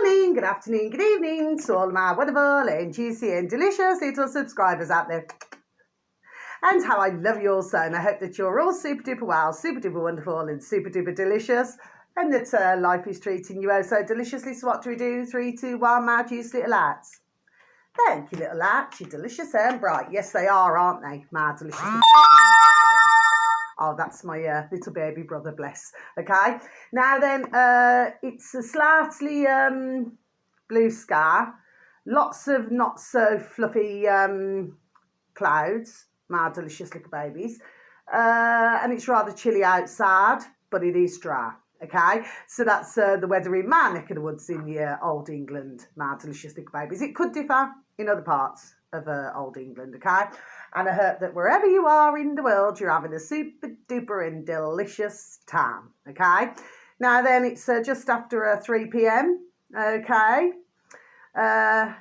morning, good afternoon, good evening to all my wonderful and juicy and delicious little subscribers out there. And how I love you all so, and I hope that you're all super duper well, super duper wonderful and super duper delicious, and that life is treating you oh so deliciously. So what do we do? 3, 2, 1, my juice little lads. Thank you, little lads. You're delicious and bright. Yes, they are, aren't they? My delicious little Oh, that's my little baby brother, bless. Okay. Now then, it's a slightly blue sky. Lots of not so fluffy clouds, my delicious little babies. And it's rather chilly outside, but it is dry. Okay, so that's the weather in my neck of the woods in old England, my delicious little babies. It could differ in other parts of old England, okay? And I hope that wherever you are in the world, you're having a super duper and delicious time, okay? Now then, it's just after 3 p.m, okay,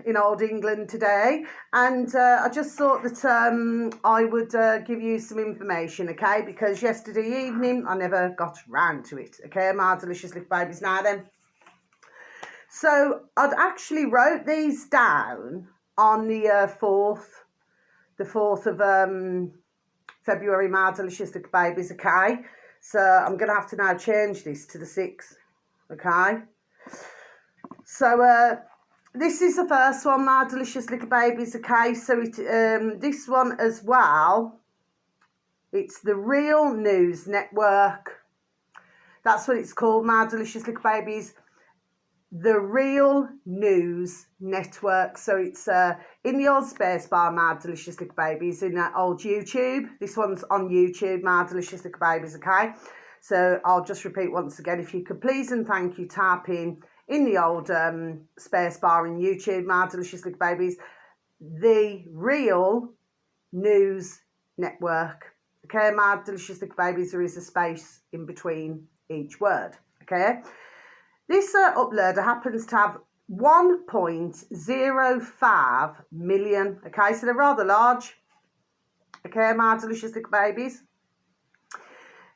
in old England today, and I just thought that I would give you some information, okay, because yesterday evening I never got round to it, okay, my delicious little babies. Now then, so I'd actually wrote these down on the 4th of February, my delicious little babies, okay, so I'm going to have to now change this to the 6th, okay, so this is the first one, my delicious little babies, okay, so this one as well, it's the Real News Network, that's what it's called, my delicious little babies, the Real News Network. So it's in the old space bar, my delicious little babies, in that old YouTube. This one's on YouTube, my delicious little babies, okay, so I'll just repeat once again, if you could please and thank you type in the old space bar in YouTube, my delicious little babies, the Real News Network, okay, my delicious little babies. There is a space in between each word, okay. This uploader happens to have 1.05 million, okay, so they're rather large, okay, my delicious little babies.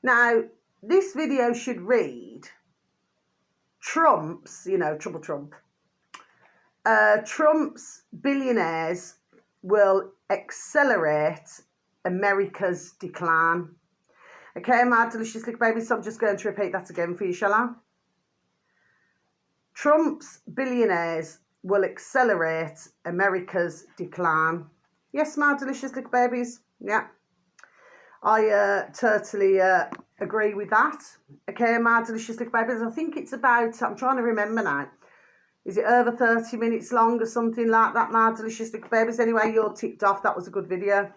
Now, this video should read, Trump's, you know, Trouble Trump, Trump's billionaires will accelerate America's decline. Okay, my delicious little babies, so I'm just going to repeat that again for you, shall I? Trump's billionaires will accelerate America's decline. Yes, my delicious little babies, yeah. I totally agree with that. Okay, my delicious little babies, I think it's about, I'm trying to remember now, is it over 30 minutes long or something like that, my delicious little babies? Anyway, you're ticked off, that was a good video.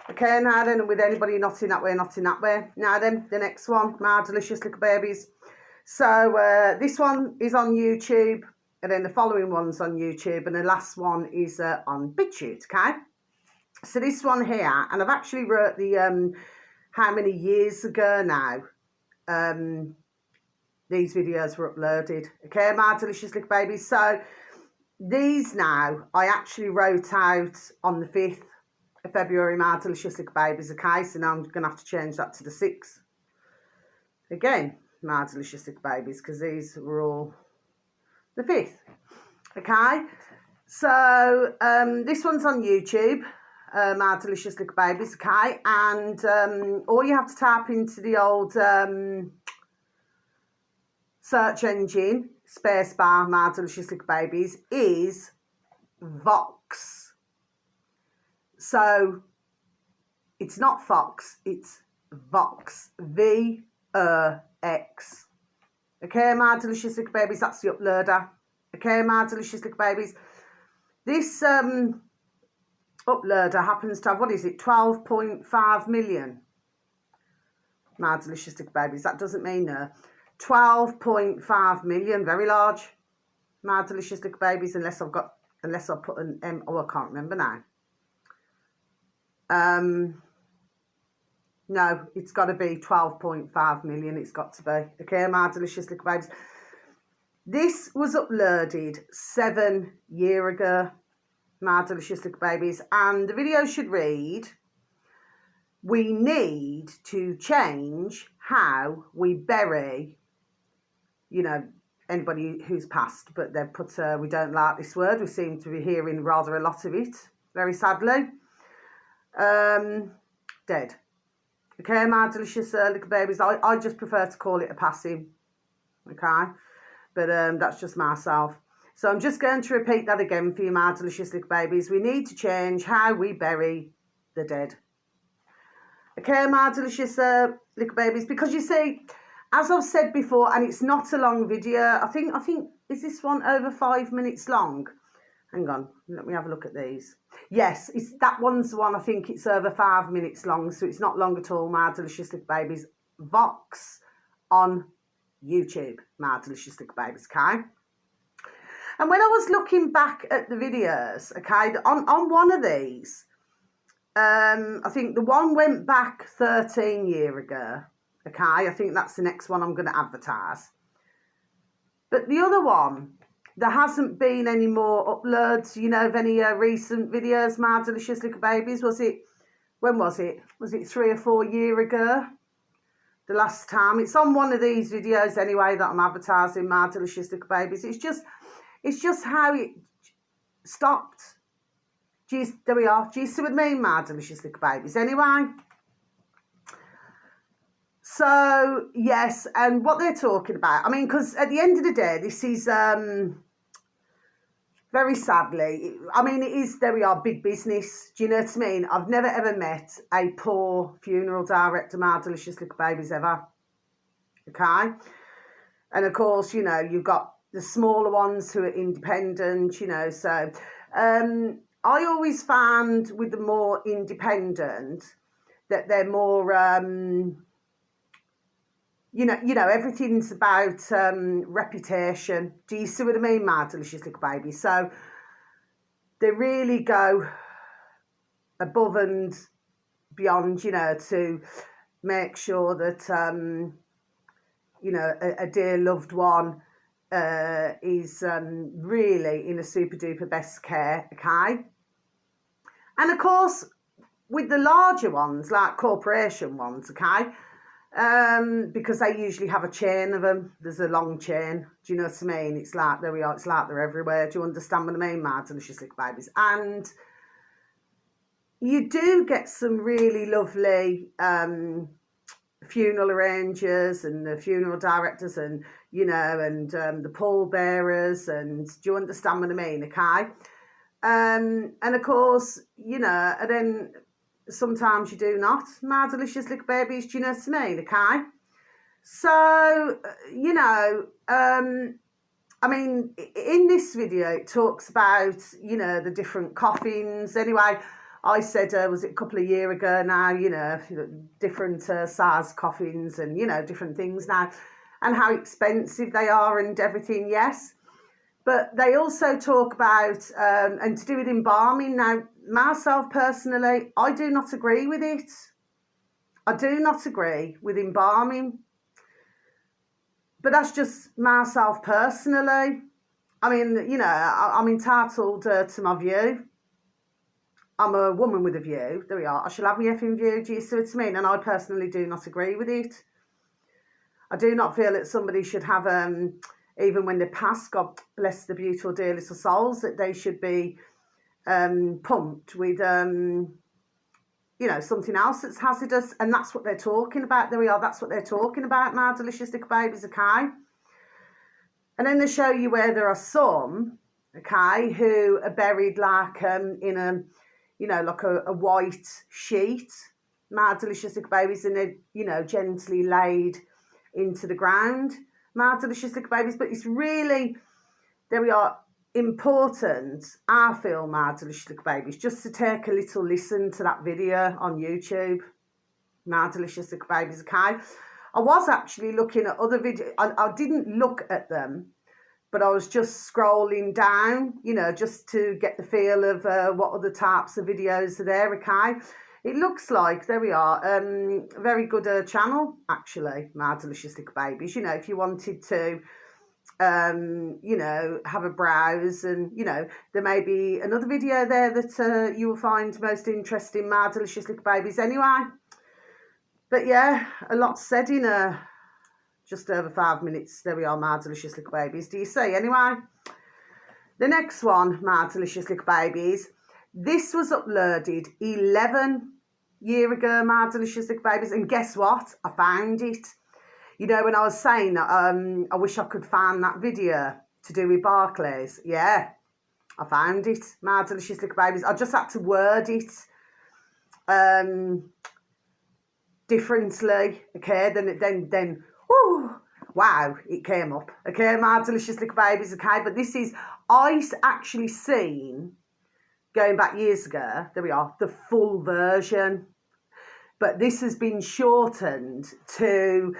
Okay, now then, with anybody not in that way, not in that way. Now then, the next one, my delicious little babies. So this one is on YouTube, and then the following one's on YouTube, and the last one is on BitChute, okay? So this one here, and I've actually wrote the, how many years ago now these videos were uploaded, okay, my delicious little babies. So these now, I actually wrote out on the 5th of February, my delicious little babies, okay? So now I'm going to have to change that to the 6th. Again, my delicious little babies, because these were all the 5th, okay? So this one's on YouTube, my delicious little babies, okay? And all you have to type into the old search engine, spacebar, my delicious little babies, is Vox. So it's not Fox, it's Vox, V-O-X. Okay, my delicious little babies, that's the uploader. Okay, my delicious little babies. This uploader happens to have, what is it, 12.5 million. My delicious little babies, that doesn't mean 12.5 million, very large. My delicious little babies, unless I put an M, oh, I can't remember now. No, it's got to be 12.5 million, it's got to be. Okay, my delicious little babies. This was uploaded 7 years ago, my delicious little babies, and the video should read, we need to change how we bury, you know, anybody who's passed, but they've put, we don't like this word. We seem to be hearing rather a lot of it, very sadly. Dead. Okay, my delicious little babies. I just prefer to call it a passing. Okay, but that's just myself. So I'm just going to repeat that again for you, my delicious little babies. We need to change how we bury the dead. Okay, my delicious little babies, because you see, as I've said before, and it's not a long video. I think is this one over 5 minutes long? Hang on, let me have a look at these. Yes, that one's the one. I think it's over 5 minutes long, so it's not long at all, my delicious little babies. Vox on YouTube, my delicious little babies, okay? And when I was looking back at the videos, okay, on one of these, I think the one went back 13 years ago, okay? I think that's the next one I'm going to advertise. But the other one, there hasn't been any more uploads, you know, of any recent videos, my delicious little babies. When was it? Was it 3 or 4 years ago? The last time. It's on one of these videos anyway that I'm advertising, my delicious little babies. It's just how it stopped. Geez, there we are. Do you see what I mean, my delicious little babies? Anyway. So, yes, and what they're talking about, I mean, because at the end of the day, this is, very sadly, I mean, it is, there we are, big business. Do you know what I mean? I've never, ever met a poor funeral director, my delicious little babies, ever. Okay? And, of course, you know, you've got the smaller ones who are independent, you know, so I always found with the more independent that they're more, you know, everything's about reputation. Do you see what I mean, my delicious little baby? So they really go above and beyond, you know, to make sure that, you know, a dear loved one is really in a super duper best care, okay? And of course, with the larger ones, like corporation ones, okay, because they usually have a chain of them. There's a long chain. Do you know what I mean? It's like, there we are, it's like they're everywhere. Do you understand what I mean, my delicious little babies? And you do get some really lovely funeral arrangers and the funeral directors and, you know, and the pallbearers, and do you understand what I mean, okay? And of course, you know, and then sometimes you do not, my delicious little babies, do you know what I mean, okay? So, you know, I mean, in this video, it talks about, you know, the different coffins. Anyway, I said, was it a couple of years ago now, you know, different size coffins and, you know, different things now, and how expensive they are and everything, yes. But they also talk about, and to do with embalming. Now, myself personally, I do not agree with it. I do not agree with embalming. But that's just myself personally. I mean, you know, I'm entitled to my view. I'm a woman with a view. There we are. I shall have my effing view. Do you see what I mean? And I personally do not agree with it. I do not feel that somebody should have, even when they pass, God bless the beautiful dear little souls, that they should be pumped with, you know, something else that's hazardous. And that's what they're talking about. There we are. That's what they're talking about, my delicious little babies, okay? And then they show you where there are some, okay, who are buried like in a, you know, like a white sheet, my delicious little babies, and they're, you know, gently laid into the ground, my delicious little babies. But it's really, there we are, important, I feel, my delicious little babies, just to take a little listen to that video on YouTube, my delicious little babies, okay? I was actually looking at other videos. I didn't look at them, but I was just scrolling down, you know, just to get the feel of what other types of videos are there, okay? It looks like, there we are, very good channel, actually, my delicious little babies. You know, if you wanted to, you know, have a browse, and, you know, there may be another video there that you will find most interesting, my delicious little babies, anyway. But yeah, a lot said in a just over 5 minutes. There we are, my delicious little babies. Do you see? Anyway, the next one, my delicious little babies. This was uploaded 11 years ago, my delicious little babies. And guess what? I found it. You know, when I was saying that I wish I could find that video to do with Barclays. Yeah, I found it, my delicious little babies. I just had to word it differently, okay? Then, whoo, wow, it came up, okay, my delicious little babies, okay? But this is, I actually seen, going back years ago, there we are, the full version. But this has been shortened to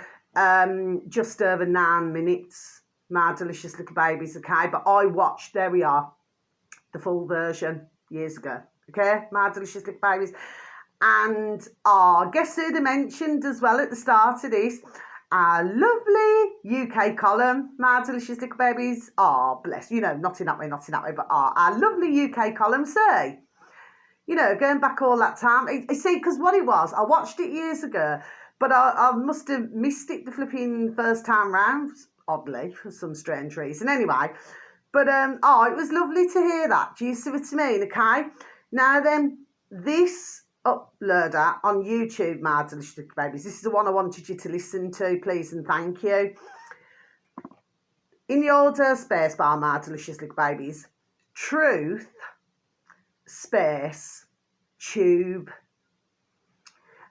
just over 9 minutes, my delicious little babies, okay? But I watched, there we are, the full version years ago, okay, my delicious little babies. And guess who they mentioned as well at the start of this? Our lovely UK column, my delicious little babies. Bless, you know, not in that way, but our lovely UK column, say, you know, going back all that time. You see, because what it was, I watched it years ago, but I must have missed it the flipping first time round, oddly, for some strange reason. Anyway, but it was lovely to hear that. Do you see what I mean? Okay. Now then, this uploader on YouTube, my delicious little babies. This is the one I wanted you to listen to, please and thank you. In the order space bar, my delicious little babies, truth, space, tube,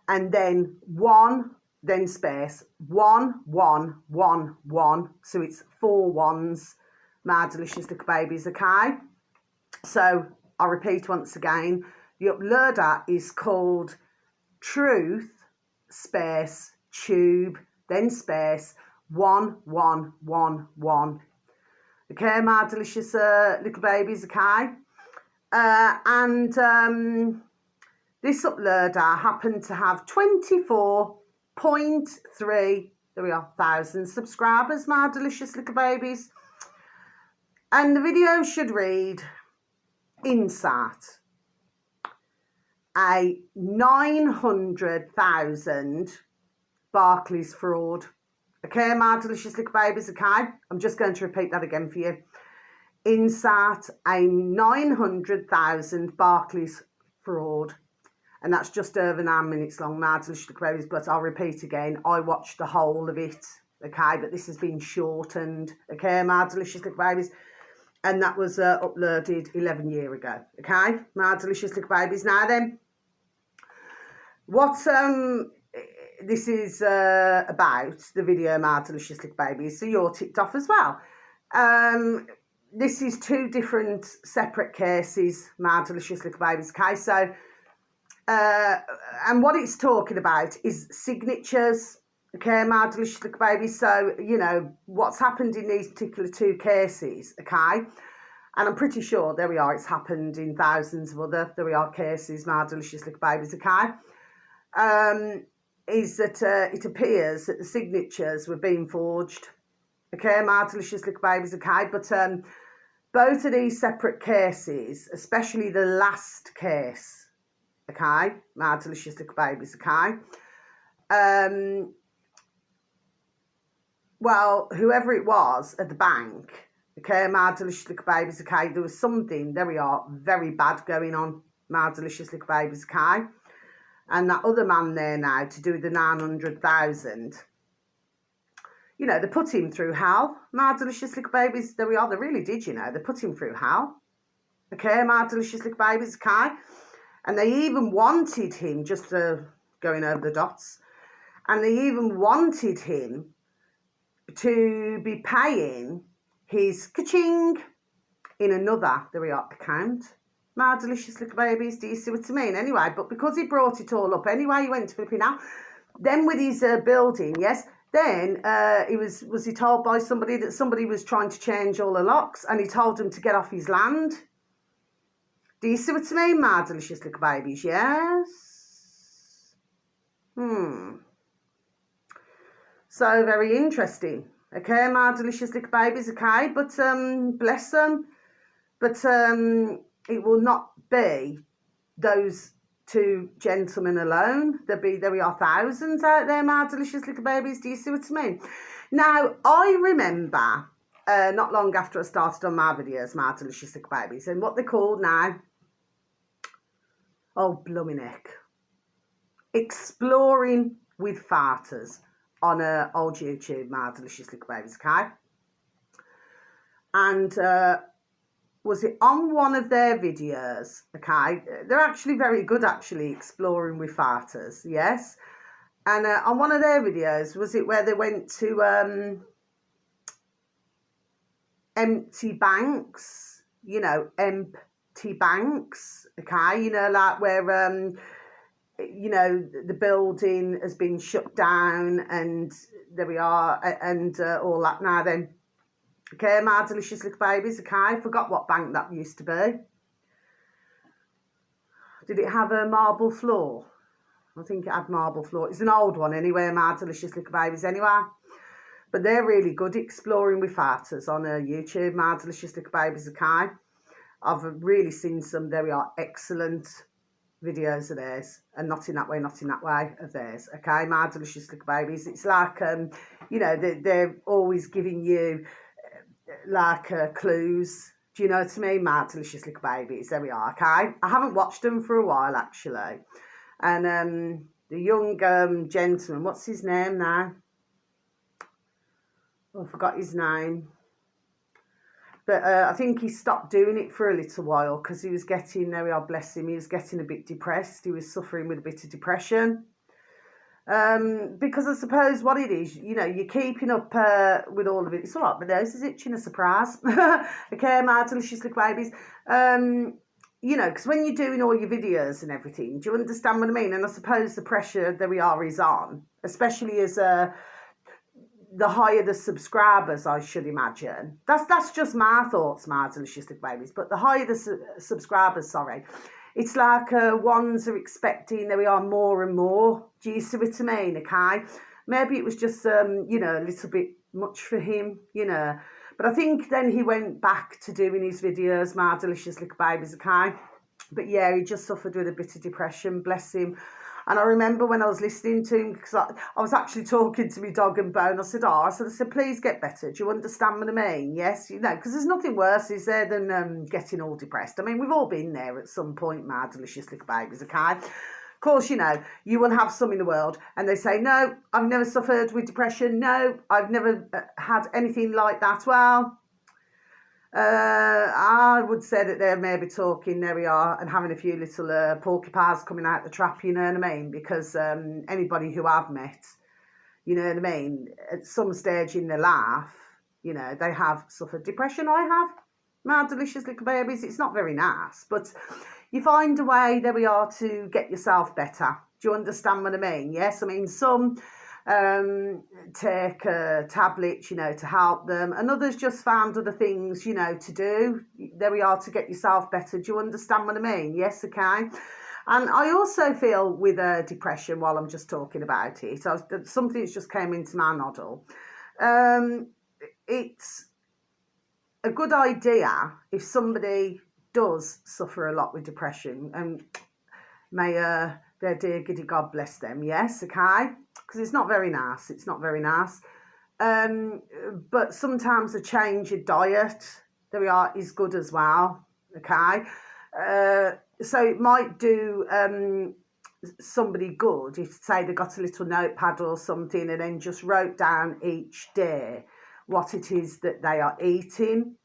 and then one, then space, 1, 1, 1, 1. So it's 4 ones, my delicious little babies, okay? So I'll repeat once again. The uploader is called truth, space, tube, then space, 1, 1, 1, 1. Okay, my delicious little babies, okay? This uploader happened to have 24.3, there we are, thousand subscribers, my delicious little babies. And the video should read, insert a 900,000 Barclays fraud. Okay, my delicious little babies, okay? I'm just going to repeat that again for you. Insert a 900,000 Barclays fraud. And that's just over 9 minutes long, my delicious little babies. But I'll repeat again, I watched the whole of it, okay? But this has been shortened, okay, my delicious little babies. And that was uploaded 11 years ago, okay, my delicious little babies. Now then, what this is about, the video, my delicious little babies, so you're ticked off as well. This is 2 different separate cases, my delicious little babies, okay? So, and what it's talking about is signatures, okay, my delicious little babies. So, you know, what's happened in these particular 2 cases, okay? And I'm pretty sure, there we are, it's happened in thousands of other, there we are, cases, my delicious little babies, okay? Is that it appears that the signatures were being forged, okay, my delicious little babies, okay? But both of these separate cases, especially the last case, okay, my delicious little babies, okay? Well, whoever it was at the bank, okay, my delicious little babies, okay, there was something, there we are, very bad going on, my delicious little babies, okay? And that other man there now, to do the 900,000, you know, they put him through hell, my delicious little babies, there we are, they really did, you know, they put him through hell, okay, my delicious little babies, okay? And they even wanted him, just going over the dots, and they even wanted him to be paying his ka-ching in another, there we are, account. My delicious little babies, do you see what I mean? Anyway, but because he brought it all up anyway, he went to flipping out. Then with his building, yes, then he was he told by somebody that somebody was trying to change all the locks, and he told him to get off his land. Do you see what I mean, my delicious little babies? Yes. So very interesting. Okay, my delicious little babies, okay? But bless them. But it will not be those 2 gentlemen alone. There we are, thousands out there, my delicious little babies. Do you see what I mean? Now, I remember not long after I started on my videos, my delicious little babies, and what they're called now, oh, blummy neck, exploring with farters on old YouTube, my delicious little babies, okay? And was it on one of their videos, okay? They're actually very good, actually, exploring with farters, yes? And on one of their videos, was it where they went to empty banks, you know, empty banks, okay? You know, like where, you know, the building has been shut down and there we are, and all that now then. Okay, my delicious little babies, okay? I forgot what bank that used to be. Did it have a marble floor? I think it had marble floor. It's an old one anyway, my delicious little babies anyway. But they're really good exploring with farters on YouTube, my delicious little babies, okay? I've really seen some, there we are, excellent videos of theirs, and not in that way of theirs, okay, my delicious little babies. It's like, you know, they're always giving you like clues. Do you know what I mean, my delicious little babies? There we are, okay? I haven't watched them for a while, actually. And the young gentleman, what's his name now? Oh, I forgot his name. But I think he stopped doing it for a little while because he was getting, there we are, bless him, he was getting a bit depressed. He was suffering with a bit of depression. Because I suppose what it is, you know, you're keeping up with all of it. It's all right, my nose is itching, a surprise. Okay, my delicious little babies. You know, because when you're doing all your videos and everything, do you understand what I mean? And I suppose the pressure, there we are, is on, especially as the higher the subscribers, I should imagine. That's just my thoughts, my delicious little babies. But the higher the subscribers, sorry, it's like ones are expecting, there we are, more and more. Do you see what I mean? Okay, maybe it was just you know, a little bit much for him, you know. But I think then he went back to doing his videos, my delicious little babies, okay. But yeah, he just suffered with a bit of depression, bless him. And I remember when I was listening to him, because I was actually talking to my dog and Bone. I said, I said, please get better. Do you understand what I mean? Yes, you know, because there's nothing worse, is there, than getting all depressed. I mean, we've all been there at some point, my delicious little babies, okay? Of course, you know, you will have some in the world and they say, no, I've never suffered with depression. No, I've never had anything like that. Well, I would say that they're maybe talking, there we are, and having a few little porcupines coming out the trap, you know what I mean? Because anybody who I've met, you know what I mean, at some stage in their life, you know, they have suffered depression. I have, my delicious little babies. It's not very nice, but you find a way, there we are, to get yourself better. Do you understand what I mean? Yes, I mean, some take tablets, you know, to help them, and others just found other things, you know, to do, there we are, to get yourself better. Do you understand what I mean? Yes, okay. And I also feel with depression, while I'm just talking about it, something that's just came into my noddle. It's a good idea if somebody does suffer a lot with depression, and may their dear giddy God bless them, yes, okay, because it's not very nice, it's not very nice. But sometimes a change of diet, there we are, is good as well, okay. So it might do somebody good if, say, they got a little notepad or something and then just wrote down each day what it is that they are eating,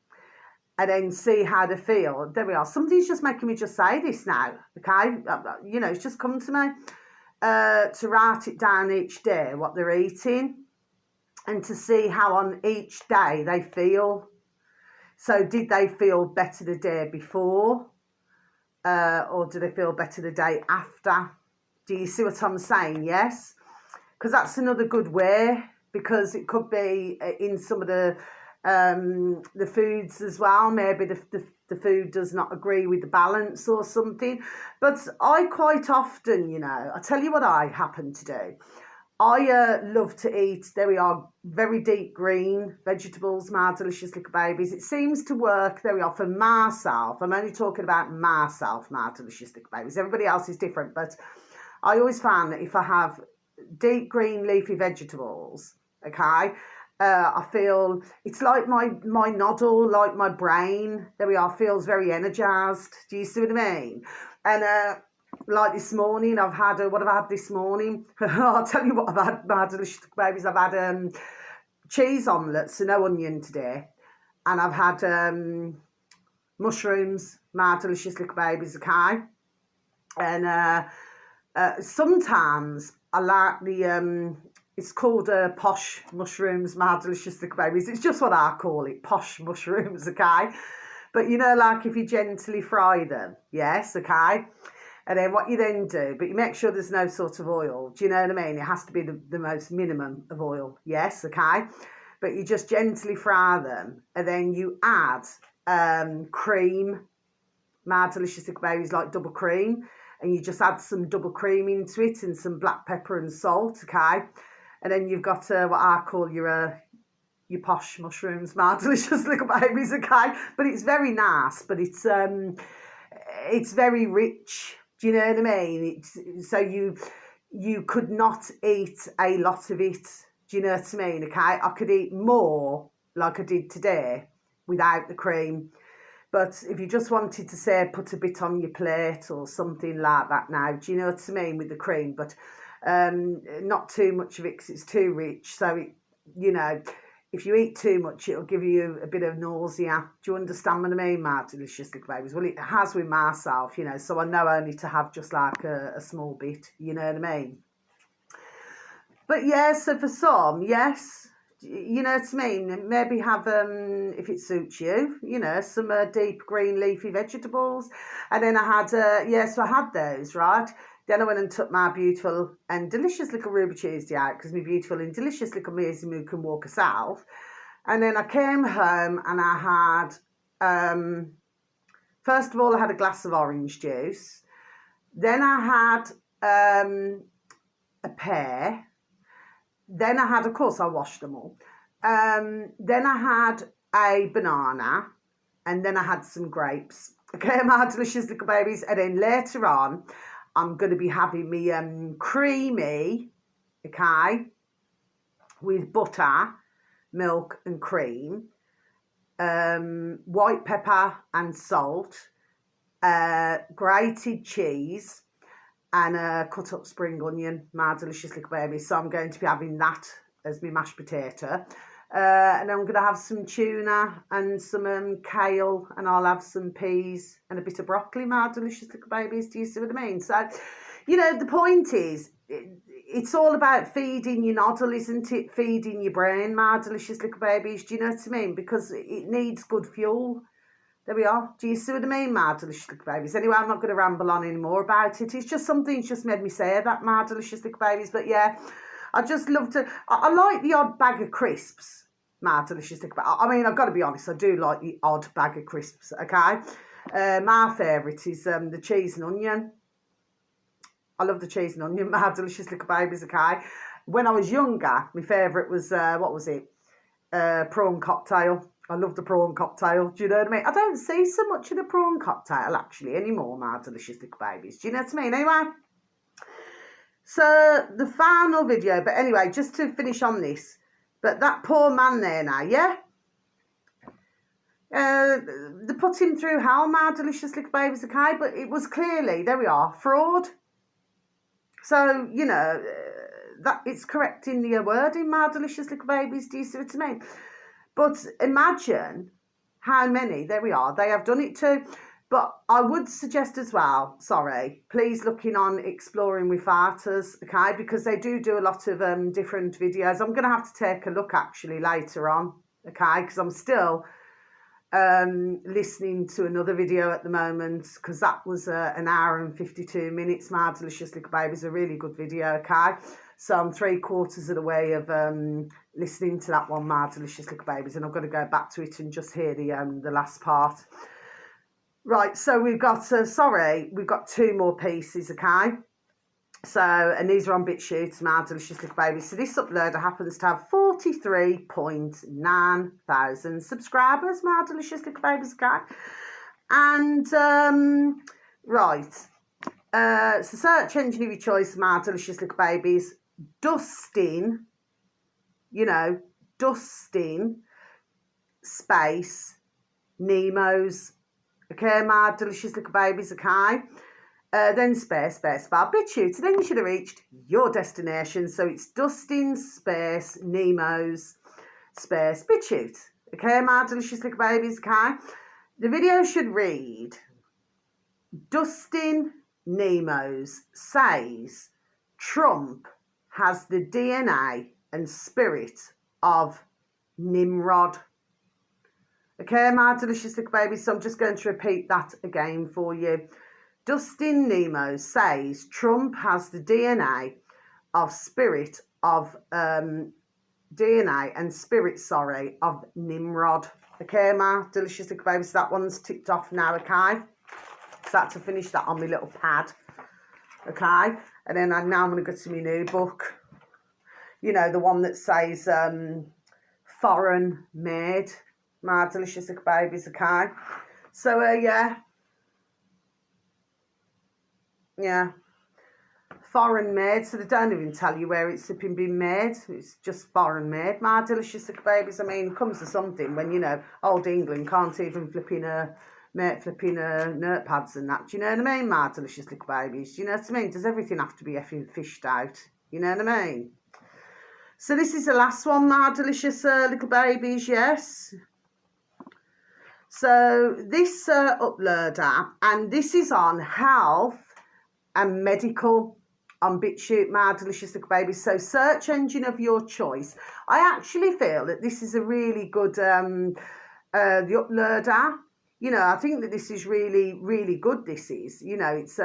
and then see how they feel. There we are. Somebody's just making me just say this now, okay? You know, it's just come to me. To write it down each day, what they're eating, and to see how on each day they feel. So did they feel better the day before? Or do they feel better the day after? Do you see what I'm saying? Yes? Because that's another good way, because it could be in some of the foods as well. Maybe the food does not agree with the balance or something. But I quite often, you know, I tell you what I happen to do. I love to eat, there we are, very deep green vegetables, my delicious little babies. It seems to work, there we are, for myself. I'm only talking about myself, my delicious little babies. Everybody else is different, but I always find that if I have deep green leafy vegetables, okay, I feel it's like my noddle, like my brain. There we are. Feels very energised. Do you see what I mean? And like this morning, I've had what have I had this morning? I'll tell you what I've had. My delicious babies. I've had cheese omelettes, so no onion today, and I've had mushrooms. My delicious little babies. Okay, and sometimes I like the it's called posh mushrooms, my delicious little babies. It's just what I call it, posh mushrooms, okay? But you know, like if you gently fry them, yes, okay? And then what you then do, but you make sure there's no sort of oil. Do you know what I mean? It has to be the most minimum of oil, yes, okay? But you just gently fry them, and then you add cream, my delicious little babies, like double cream, and you just add some double cream into it and some black pepper and salt, okay? And then you've got what I call your posh mushrooms, my delicious little babies, okay? But it's very nice, but it's very rich. Do you know what I mean? It's so you could not eat a lot of it. Do you know what I mean? Okay, I could eat more like I did today without the cream. But if you just wanted to say put a bit on your plate or something like that now, do you know what I mean, with the cream? But not too much of it because it's too rich. So, you know, if you eat too much, it'll give you a bit of nausea. Do you understand what I mean, my delicious little babies? Well, it has with myself, you know, so I know only to have just like a small bit, you know what I mean? But yeah, so for some, yes, you know what I mean? Maybe have, if it suits you, you know, some deep green leafy vegetables. And then I had, so I had those, right? Then I went and took my beautiful and delicious little Ruby Tuesday out because my beautiful and delicious little Maisie Moo can walk herself. And then I came home and I had, first of all, I had a glass of orange juice. Then I had a pear. Then I had, of course, I washed them all. Then I had a banana, and then I had some grapes. Okay, my delicious little babies. And then later on, I'm going to be having me creamy, okay, with butter, milk and cream, white pepper and salt, grated cheese, and a cut up spring onion, my delicious little baby. So I'm going to be having that as my mashed potato. And I'm going to have some tuna and some kale, and I'll have some peas and a bit of broccoli, my delicious little babies. Do you see what I mean? So, you know, the point is, it's all about feeding your noddle, isn't it? Feeding your brain, my delicious little babies. Do you know what I mean? Because it needs good fuel. There we are. Do you see what I mean, my delicious little babies? Anyway, I'm not going to ramble on anymore about it. It's just something that's just made me say that, my delicious little babies. But yeah, I just love to... I like the odd bag of crisps, my delicious little babies. I mean, I've got to be honest, I do like the odd bag of crisps, okay? My favourite is the cheese and onion. I love the cheese and onion, my delicious little babies, okay? When I was younger, my favourite was, what was it? Prawn cocktail. I love the prawn cocktail. Do you know what I mean? I don't see so much of the prawn cocktail actually anymore, my delicious little babies. Do you know what I mean? Anyway, so the final video, but anyway, just to finish on this, but that poor man there now, yeah? They put him through hell, my delicious little babies, okay? But it was clearly, there we are, fraud. So, you know, that it's correct in the wording, my delicious little babies. Do you see what I mean? But imagine how many, there we are, they have done it to. But I would suggest as well, please looking on Exploring with Farters, okay, because they do a lot of different videos. I'm going to have to take a look actually later on, okay, because I'm still listening to another video at the moment because that was an hour and 52 minutes, my delicious little babies, a really good video, okay. So I'm 3/4 of the way of listening to that one, my delicious little babies, and I'm going to go back to it and just hear the last part. Right, so we've got, we've got 2 more pieces, okay? So, and these are on BitChute, my delicious little babies. So this uploader happens to have 43.9 thousand subscribers, my delicious little babies, okay? And, right, so search engine of your choice, my delicious little babies. Dustin, you know, dusting space Nemo's. Okay, my delicious little babies, okay? Then space bar, BitChute. Then you should have reached your destination. So it's dusting space Nemo's space BitChute. Okay, my delicious little babies, okay? The video should read, Dustin Nemo's says Trump has the DNA and spirit of Nimrod. Okay, my delicious little babies, so I'm just going to repeat that again for you. Dustin Nemo says Trump has the DNA of spirit of DNA and spirit, of Nimrod. Okay, my delicious little babies, that one's ticked off now, okay? So I had to finish that on my little pad, okay? And then now I'm going to go to my new book. You know, the one that says foreign made, my delicious little babies, okay? So, yeah, foreign made, so they don't even tell you where it's been made. It's just foreign made, my delicious little babies. I mean, it comes to something when, you know, old England can't even flipping notepads and that. Do you know what I mean, my delicious little babies? Do you know what I mean? Does everything have to be effing fished out? You know what I mean? So this is the last one, my delicious little babies, yes. So this uploader, and this is on health and medical on BitChute, my delicious little babies. So search engine of your choice. I actually feel that this is a really good the uploader. You know, I think that this is really, really good. This is, you know, it's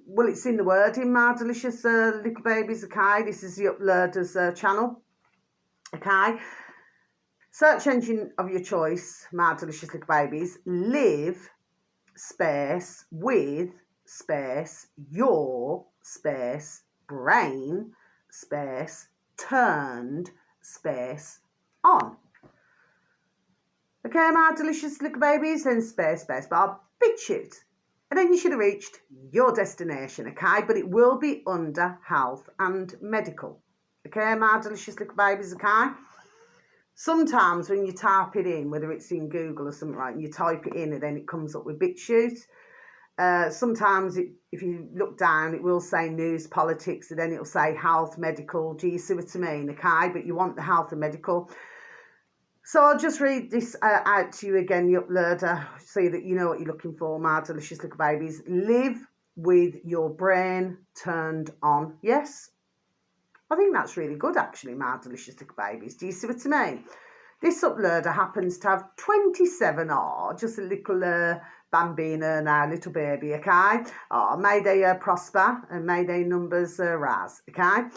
well, it's in the wording, my delicious little babies, okay? This is the uploader's channel, okay? Search engine of your choice, my delicious little babies. Live space with space your space brain space turned space on. Okay, my delicious little babies, then space bar BitChute. And then you should have reached your destination, okay? But it will be under health and medical. Okay, my delicious little babies, okay? Sometimes when you type it in, whether it's in Google or something, right, and you type it in and then it comes up with BitChute. Sometimes if you look down, it will say news, politics, and then it'll say health, medical. Do you see what I mean? Okay, but you want the health and medical. So I'll just read this out to you again, the uploader, so that you know what you're looking for, my delicious little babies. Live with your brain turned on. Yes, I think that's really good, actually, my delicious little babies. Do you see what I mean? This uploader happens to have 27, just a little bambina now, little baby, okay? May they prosper and may they numbers rise, okay?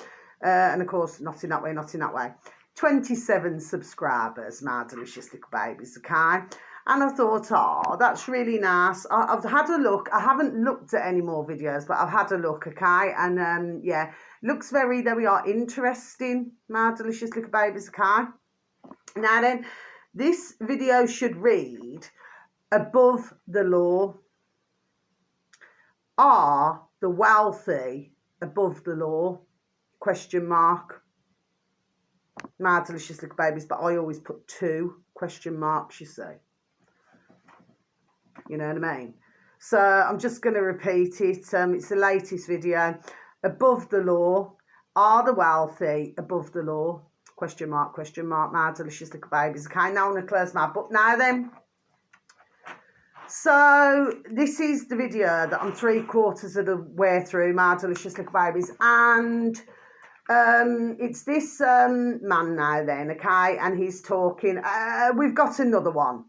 And of course, not in that way. 27 subscribers, my delicious little babies, okay? And I thought, that's really nice. I've had a look. I haven't looked at any more videos, but I've had a look, okay? And yeah, looks very, there we are, interesting, my delicious little babies, okay? Now then, this video should read, above the law. Are the wealthy above the law? Question mark. My delicious little babies, but I always put 2 question marks, you see. You know what I mean? So I'm just going to repeat it. It's the latest video. Above the law. Are the wealthy above the law? Question mark, my delicious little babies. Okay, now I'm going to close my book now then. So this is the video that I'm 3/4 of the way through, my delicious little babies. And it's this man now then, okay? And he's talking, we've got another one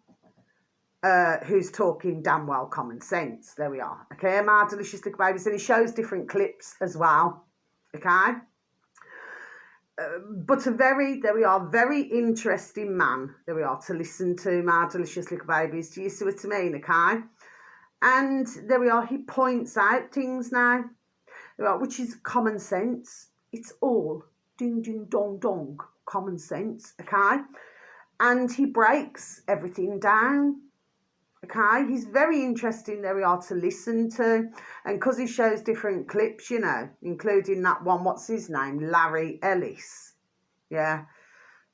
who's talking damn well common sense. There we are. Okay, my delicious little babies. And he shows different clips as well. Okay? But there we are, very interesting man. There we are, to listen to, my delicious little babies. Do you see what I mean? Okay? And there we are, he points out things now, which is common sense. It's all ding, ding, dong, dong, common sense, okay? And he breaks everything down, okay? He's very interesting, there we are, to listen to. And because he shows different clips, you know, including that one, what's his name? Larry Ellis, yeah?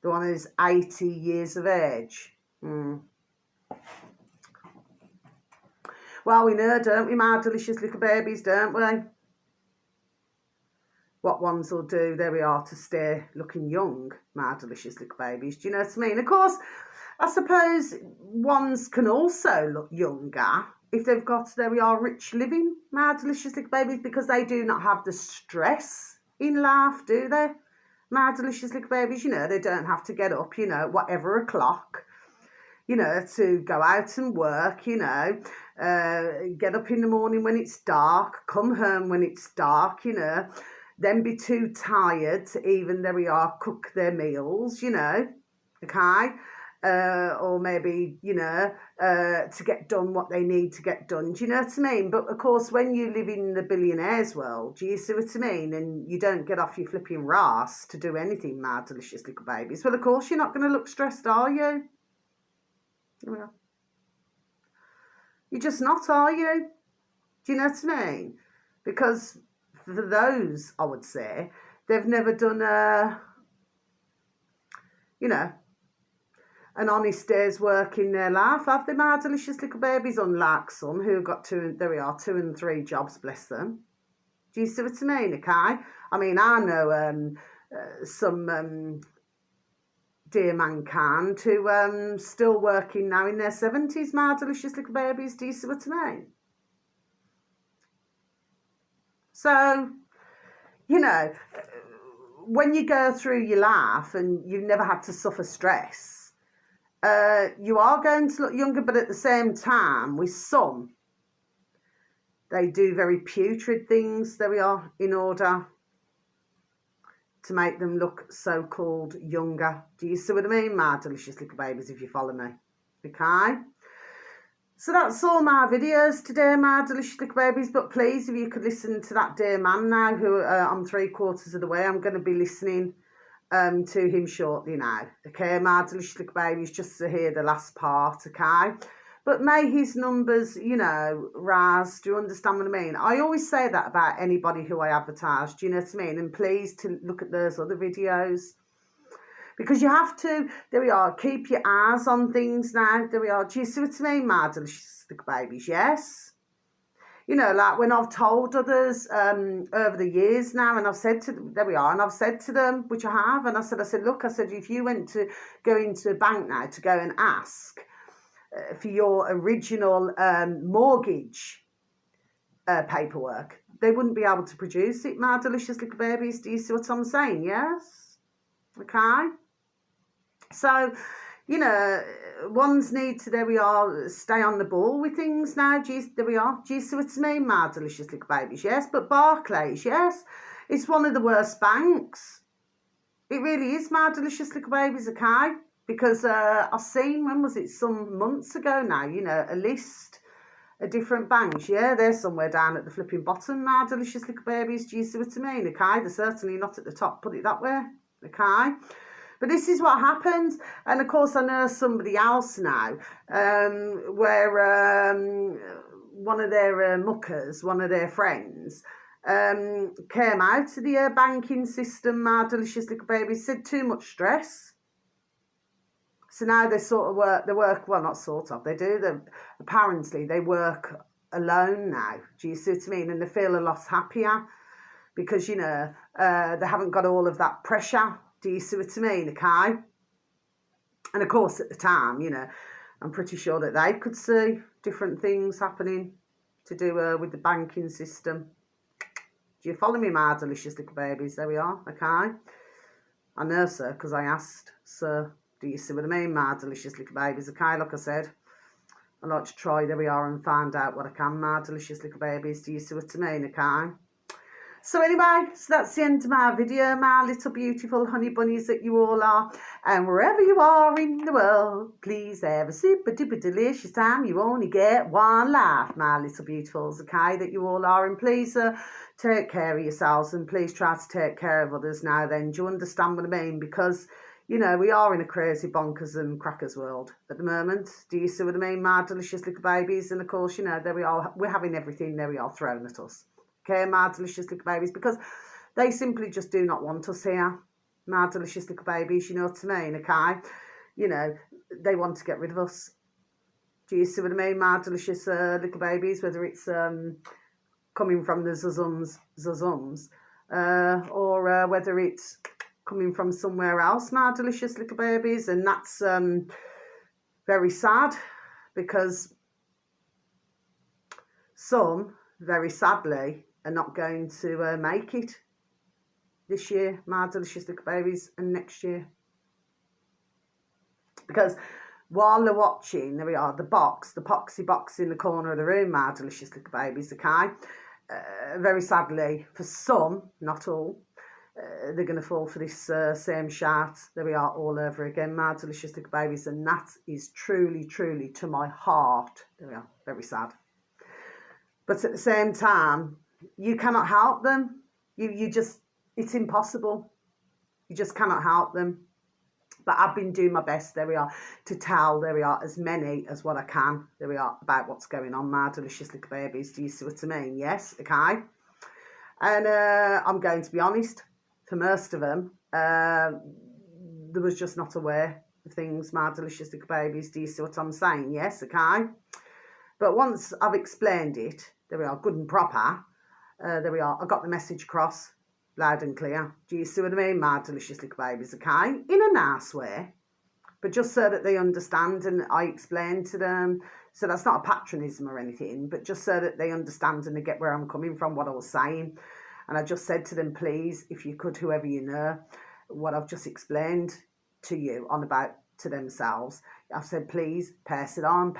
The one who's 80 years of age. Well, we know, don't we, my delicious little babies, don't we? What ones will do, there we are, to stay looking young, my delicious little babies. Do you know what I mean? Of course, I suppose ones can also look younger if they've got, there we are, rich living, my delicious little babies, because they do not have the stress in life, do they? My delicious little babies, you know, they don't have to get up, you know, whatever o'clock, you know, to go out and work, you know, get up in the morning when it's dark, come home when it's dark, you know, then be too tired to even, there we are, cook their meals, you know, okay? Or maybe, you know, to get done what they need to get done. Do you know what I mean? But of course, when you live in the billionaires world, do you see what I mean? And you don't get off your flipping rass to do anything, my delicious little babies. Well, of course, you're not going to look stressed, are you? You're just not, are you? Do you know what I mean? Because for those, I would say, they've never done you know, an honest day's work in their life, have they, my delicious little babies? Unlike some who got two and three jobs, bless them. Do you see what I mean, okay? I mean, I know some dear mankind who still working now in their 70s, my delicious little babies. Do you see what I mean? So, you know, when you go through your life and you've never had to suffer stress, you are going to look younger, but at the same time, with some, they do very putrid things, there we are, in order to make them look so-called younger. Do you see what I mean, my delicious little babies, if you follow me? Okay? So that's all my videos today, my delicious little babies. But please, if you could listen to that dear man now, who I'm 3/4 of the way, I'm going to be listening to him shortly now. Okay, my delicious little babies, just to hear the last part, okay? But may his numbers, you know, rise. Do you understand what I mean? I always say that about anybody who I advertise. Do you know what I mean? And please to look at those other videos. Because you have to, there we are, keep your eyes on things now. There we are. Do you see what I mean, my delicious little babies? Yes? You know, like when I've told others over the years now, and I've said to them, there we are, and I've said to them, which I have, and I said, look, I said, if you went to go into a bank now to go and ask for your original mortgage paperwork, they wouldn't be able to produce it, my delicious little babies. Do you see what I'm saying? Yes? Okay? So, you know, ones need to, there we are, stay on the ball with things now. There we are. Do you see what I mean, my delicious little babies? Yes, but Barclays, yes, it's one of the worst banks. It really is, my delicious little babies, okay? Because I've seen, when was it, some months ago now, you know, a list of different banks. Yeah, they're somewhere down at the flipping bottom, my delicious little babies. Do you see what I mean, okay? They're certainly not at the top, put it that way, okay? But this is what happens. And of course, I know somebody else now where one of their muckers, one of their friends, came out to the banking system, my delicious little babies, said too much stress. So now they sort of work, well, not sort of, they do, apparently they work alone now. Do you see what I mean? And they feel a lot happier because, you know, they haven't got all of that pressure. Do you see what I mean, okay? And of course, at the time, you know, I'm pretty sure that they could see different things happening to do with the banking system. Do you follow me, my delicious little babies? There we are, okay? I know, sir, because I asked, sir. Do you see what I mean, my delicious little babies? Okay, like I said, I like to try, there we are, and find out what I can, my delicious little babies. Do you see what I mean, okay? So anyway, so that's the end of my video, my little beautiful honey bunnies that you all are. And wherever you are in the world, please have a super duper delicious time. You only get one life, my little beautifuls, okay, that you all are. And please take care of yourselves, and please try to take care of others now then. Do you understand what I mean? Because, you know, we are in a crazy bonkers and crackers world at the moment. Do you see what I mean, my delicious little babies? And of course, you know, there we are, we're having everything, there we are, thrown at us. Okay, my delicious little babies, because they simply just do not want us here. my delicious little babies, you know what I mean, okay? You know, they want to get rid of us. Do you see what I mean, my delicious little babies, whether it's coming from the zuzums, or whether it's coming from somewhere else, my delicious little babies, and that's very sad, because some, very sadly, are not going to make it this year, my delicious little babies, and next year. Because while they're watching, there we are, the poxy box in the corner of the room, my delicious little babies, okay? Very sadly, for some, not all, they're going to fall for this same shart. There we are, all over again, my delicious little babies, and that is truly, truly to my heart. There we are, very sad. But at the same time, you cannot help them. You just, it's impossible. You just cannot help them. But I've been doing my best, there we are, to tell, there we are, as many as what I can, there we are, about what's going on, my delicious little babies. Do you see what I mean? Yes, okay. And I'm going to be honest, for most of them, there was just not aware of things, my delicious little babies. Do you see what I'm saying? Yes, okay. But once I've explained it, there we are, good and proper, there we are, I got the message across loud and clear. Do you see what I mean, my delicious little babies, okay? In a nice way, but just so that they understand, and I explain to them, so that's not a patronism or anything, but just so that they understand and they get where I'm coming from, what I was saying. And I just said to them, please, if you could, whoever you know, what I've just explained to you on about to themselves, I've said, please pass it on,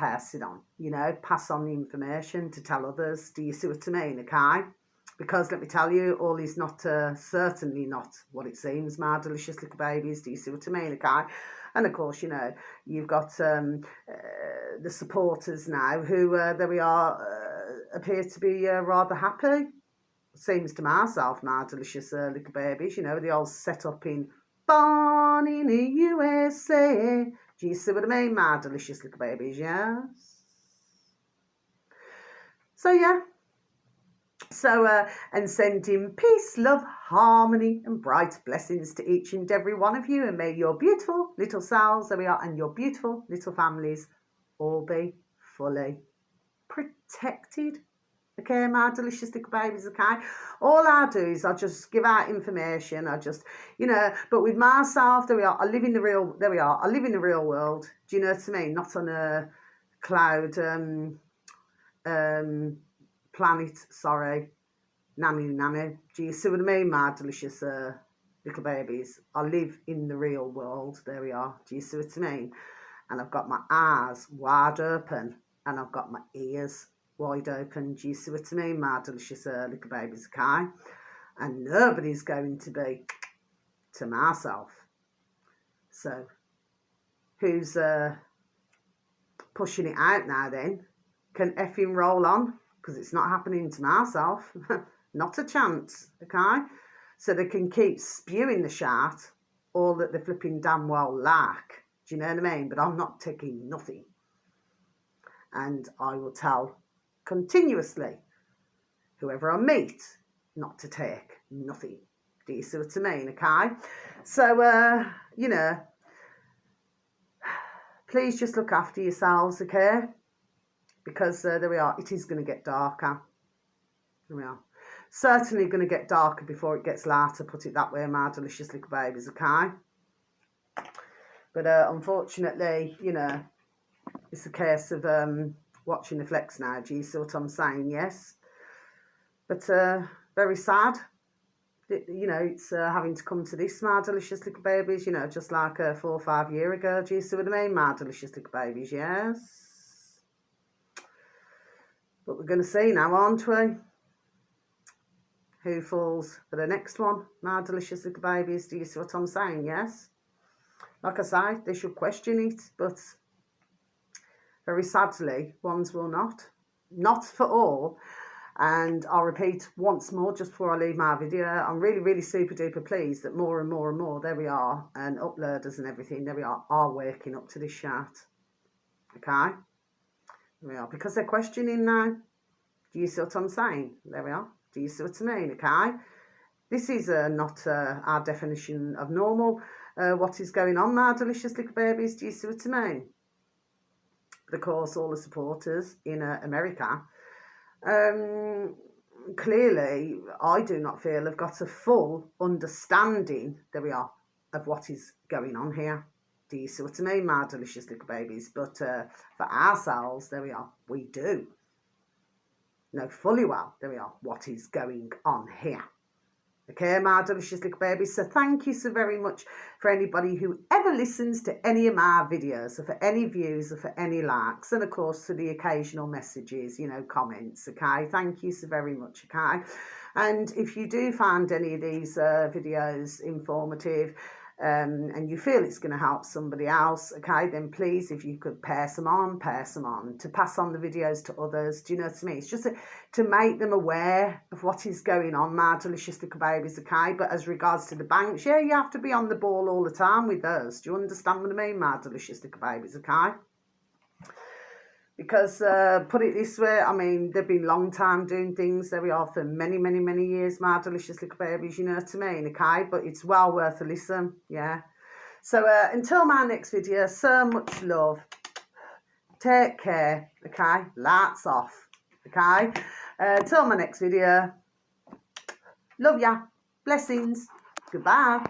you know, pass on the information to tell others. Do you see what I mean, okay? Because let me tell you, all is not, certainly not what it seems, my delicious little babies. Do you see what I mean, okay? And of course, you know, you've got the supporters now who, there we are, appear to be rather happy. Seems to myself, my delicious little babies, you know, they all set up in born in the USA. Do you see what I mean, my delicious little babies, yes? So, yeah. So, and sending peace, love, harmony and bright blessings to each and every one of you. And may your beautiful little selves, there we are, and your beautiful little families all be fully protected. Okay, my delicious little babies, okay? All I do is I just give out information. I just, you know, but with myself, there we are, I live in the real, there we are, I live in the real world. Do you know what I mean? Not on a cloud, planet, sorry, nanu. Do you see what I mean, my delicious little babies? I live in the real world, there we are. Do you see what I mean? And I've got my eyes wide open, and I've got my ears wide open. Do you see what I mean, my delicious little babies, okay? And nobody's going to be to myself. So, who's pushing it out now then? Can effing roll on, because it's not happening to myself. Not a chance, okay? So they can keep spewing the shart all that they're flipping damn well like. Do you know what I mean? But I'm not taking nothing. And I will tell continuously whoever I meet not to take nothing. Do you see what I mean, okay? So, you know, please just look after yourselves, okay? Because there we are, it is going to get darker. There we are. Certainly going to get darker before it gets lighter, put it that way, my delicious little babies, okay? But unfortunately, you know, it's a case of watching the flex now. Do you see what I'm saying? Yes. But very sad. You know, it's having to come to this, my delicious little babies, you know, just like 4 or 5 years ago. Do you see what I mean, my delicious little babies? Yes. But we're going to see now, aren't we? Who falls for the next one, my delicious little babies? Do you see what I'm saying? Yes. Like I say, they should question it, but very sadly, ones will not. Not for all. And I'll repeat once more just before I leave my video, I'm really, really super duper pleased that more and more and more, there we are, and uploaders and everything, there we are waking up to this chat. Okay? There we are. Because they're questioning now. Do you see what I'm saying? There we are. Do you see what I mean? Okay? This is not our definition of normal. What is going on, my delicious little babies? Do you see what I mean? But of course, all the supporters in America, clearly, I do not feel have got a full understanding, there we are, of what is going on here. Do you see what I mean, my delicious little babies? But for ourselves, there we are, we do know fully well, there we are, what is going on here. Okay, my delicious little babies. So thank you so very much for anybody who ever listens to any of my videos, or for any views, or for any likes, and of course for the occasional messages, you know, comments. Okay, thank you so very much. Okay, and if you do find any of these videos informative, and you feel it's going to help somebody else, okay, then please, if you could pass them on, to pass on the videos to others. Do you know what I mean? It's just to make them aware of what is going on, my delicious little babies, okay? But as regards to the banks, yeah, you have to be on the ball all the time with those. Do you understand what I mean, my delicious little babies, okay? Because put it this way, I mean, they've been long time doing things. There we are for many, many, many years, my delicious little babies, you know what I mean, okay? But it's well worth a listen, yeah? So until my next video, so much love. Take care, okay? Lights off, okay? Until my next video, love ya. Blessings. Goodbye.